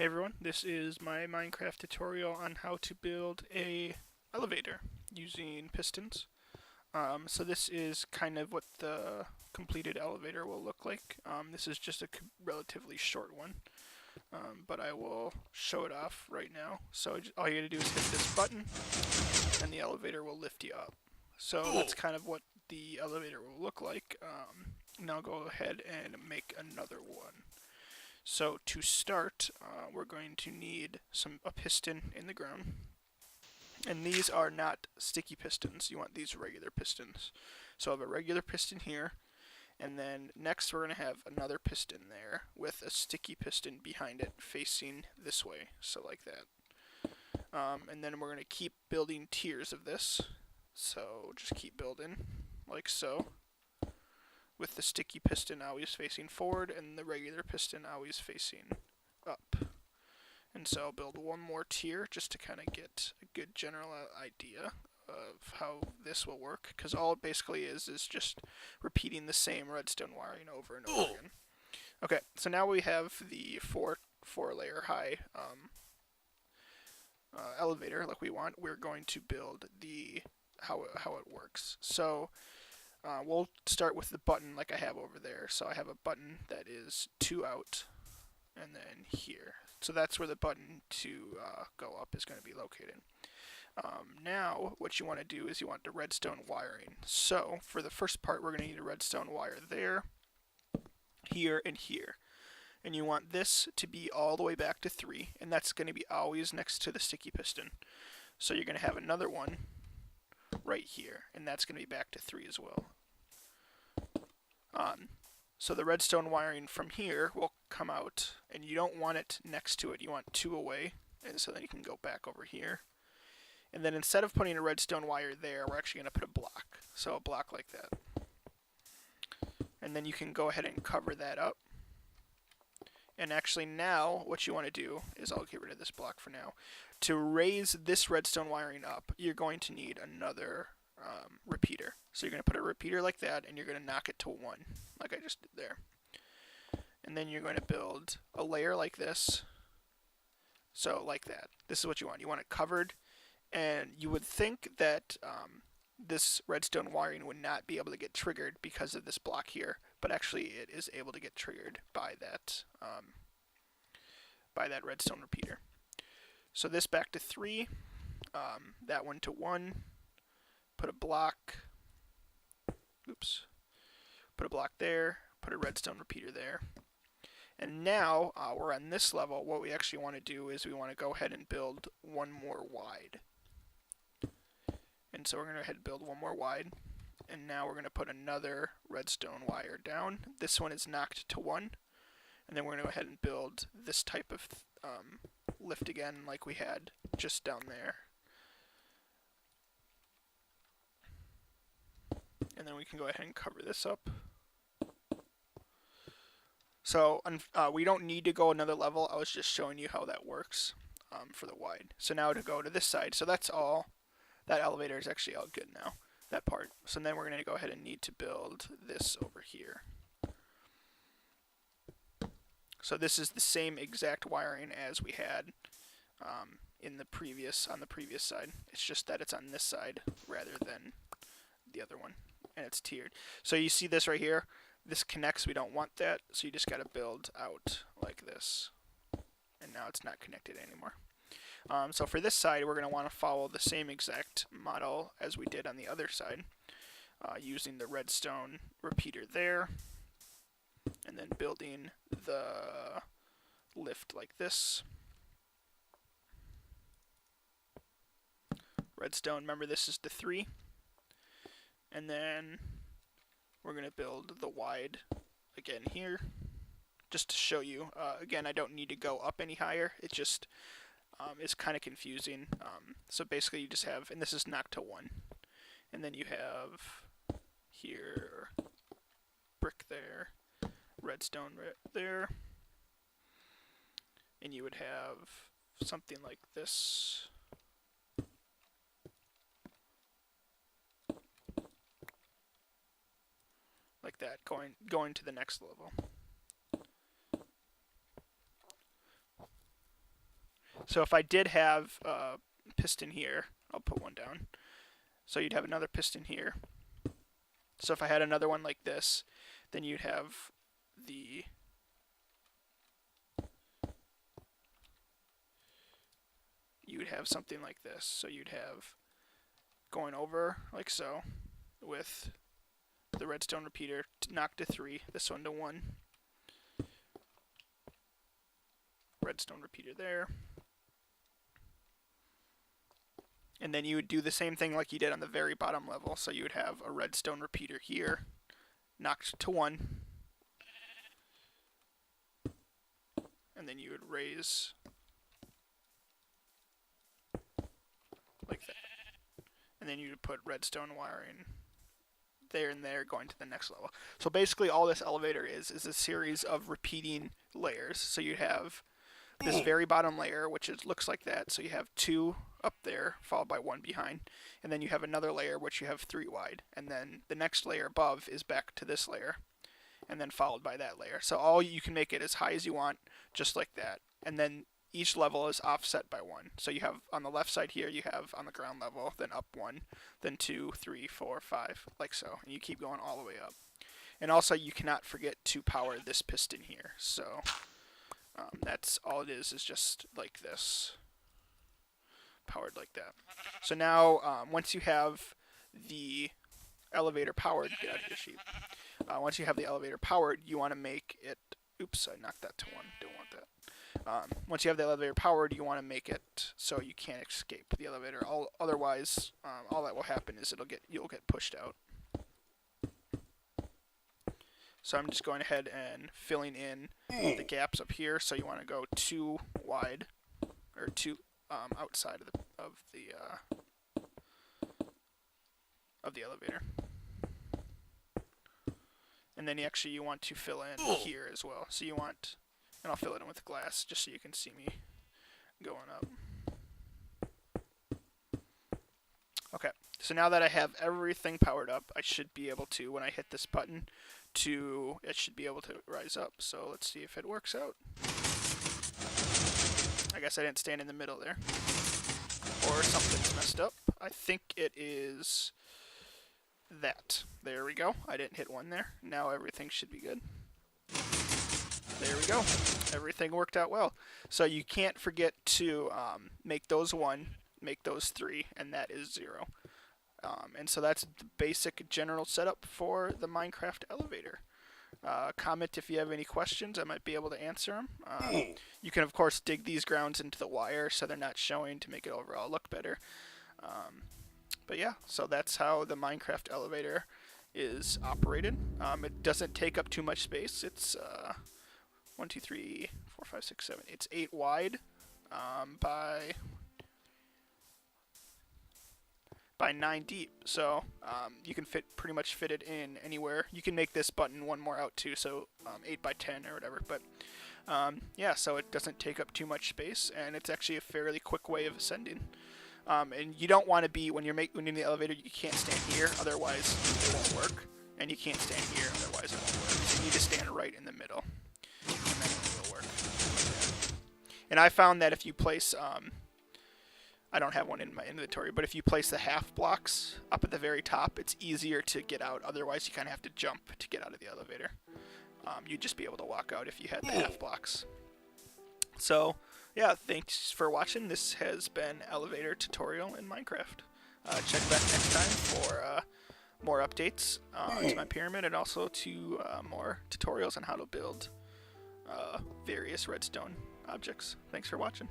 everyone, this is my Minecraft tutorial on how to build a elevator using pistons. So this is kind of what the completed elevator will look like. This is just a relatively short one, but I will show it off right now. So all you gotta do is hit this button and the elevator will lift you up. So that's kind of what the elevator will look like. Now go ahead and make another one. So to start, we're going to need a piston in the ground. And these are not sticky pistons. You want these regular pistons. So I have a regular piston here. And then next we're going to have another piston there with a sticky piston behind it facing this way. So like that. And then we're going to keep building tiers of this. So just keep building like so, with the sticky piston always facing forward and the regular piston always facing up. And so I'll build one more tier just to kind of get a good general idea of how this will work, because all it basically is just repeating the same redstone wiring over and over again. Okay, so now we have the four layer high elevator like we want. We're going to build the how it works. So we'll start with the button like I have over there. So I have a button that is 2 out, and then here. So that's where the button to go up is going to be located. Now what you want to do is you want the redstone wiring. So for the first part we're going to need a redstone wire there, here, and here. And you want this to be all the way back to 3, and that's going to be always next to the sticky piston. So you're going to have another one right here, and that's going to be back to 3 as well. So the redstone wiring from here will come out, and you don't want it next to it. You want 2 away, and so then you can go back over here. And then instead of putting a redstone wire there, we're actually going to put a block. So a block like that. And then you can go ahead and cover that up. And actually now what you want to do is, I'll get rid of this block for now. To raise this redstone wiring up, you're going to need another repeater. So you're going to put a repeater like that, and you're going to knock it to 1, like I just did there. And then you're going to build a layer like this. So like that. This is what you want. You want it covered, and you would think that this redstone wiring would not be able to get triggered because of this block here, but actually it is able to get triggered by that redstone repeater. So this back to 3, that one to 1, put a block, put a block there, put a redstone repeater there. And now we're on this level. What we actually want to do is we want to go ahead and build one more wide. And so we're going to go ahead and build one more wide. And now we're going to put another redstone wire down. This one is knocked to 1. And then we're going to go ahead and build this type of lift again like we had just down there. And then we can go ahead and cover this up. So we don't need to go another level. I was just showing you how that works for the wide. So now to go to this side. So that's all. That elevator is actually all good now, that part. So then we're going to go ahead and need to build this over here. So this is the same exact wiring as we had on the previous side. It's just that it's on this side rather than the other one, and it's tiered. So you see this right here? This connects. We don't want that, so you just got to build out like this. And now it's not connected anymore. So for this side, we're going to want to follow the same exact model as we did on the other side, using the redstone repeater there, and then building the lift like this. Redstone, remember this is the 3. And then we're going to build the wide again here, just to show you. Again, I don't need to go up any higher. It just is kind of confusing. So basically you just have, and this is knocked to 1. And then you have here brick there, redstone right there. And you would have something like this. Like that, going to the next level. So if I did have a piston here, I'll put one down. So you'd have another piston here. So if I had another one like this, then you'd have the something like this. So you'd have going over like so with the redstone repeater knocked to 3, this one to 1. Redstone repeater there. And then you would do the same thing like you did on the very bottom level. So you would have a redstone repeater here, knocked to 1. And then you would raise like that. And then you would put redstone wiring there and there going to the next level. So basically all this elevator is a series of repeating layers. So you have this very bottom layer, which looks like that. So you have 2 up there, followed by 1 behind. And then you have another layer, which you have 3 wide. And then the next layer above is back to this layer. And then followed by that layer. So you can make it as high as you want, just like that. And then each level is offset by 1. So you have on the left side here, you have on the ground level, then up 1, then 2, 3, 4, 5, like so. And you keep going all the way up. And also you cannot forget to power this piston here. So that's all it is just like this. Powered like that. So now once you have the elevator powered, get out of your sheet. Once you have the elevator powered, you want to make it, oops, I knocked that to 1, don't want that. Once you have the elevator powered, you want to make it so you can't escape the elevator. Otherwise, all that will happen is you'll get pushed out. So I'm just going ahead and filling in the gaps up here. So you want to go 2 wide, or 2 outside of the elevator. And then you want to fill in here as well. So you want, and I'll fill it in with glass just so you can see me going up. Okay, so now that I have everything powered up, I should be able to, when I hit this button, it should be able to rise up. So let's see if it works out. I guess I didn't stand in the middle there. Or something's messed up. I think it is that. There we go. I didn't hit 1 there. Now everything should be good. There we go. Everything worked out well. So you can't forget to make those 1, make those 3, and that is 0. And so that's the basic general setup for the Minecraft elevator. Comment if you have any questions. I might be able to answer them. You can, of course, dig these grounds into the wire so they're not showing to make it overall look better. But yeah, so that's how the Minecraft elevator is operated. It doesn't take up too much space. It's 1, 2, 3, 4, 5, 6, 7. It's 8 wide by 9 deep. So you can pretty much fit it in anywhere. You can make this button 1 more out too, so 8 by 10 or whatever. But yeah, so it doesn't take up too much space, and it's actually a fairly quick way of ascending. And you don't want to be, when you're in the elevator, you can't stand here, otherwise it won't work. And you can't stand here, otherwise it won't work. So you need to stand right in the middle, and then it will work. And I found that if you place, I don't have one in my inventory, but if you place the half blocks up at the very top, it's easier to get out. Otherwise, you kind of have to jump to get out of the elevator. You'd just be able to walk out if you had the half blocks. So, yeah, thanks for watching. This has been Elevator Tutorial in Minecraft. Check back next time for more updates to my pyramid, and also to more tutorials on how to build various redstone objects. Thanks for watching.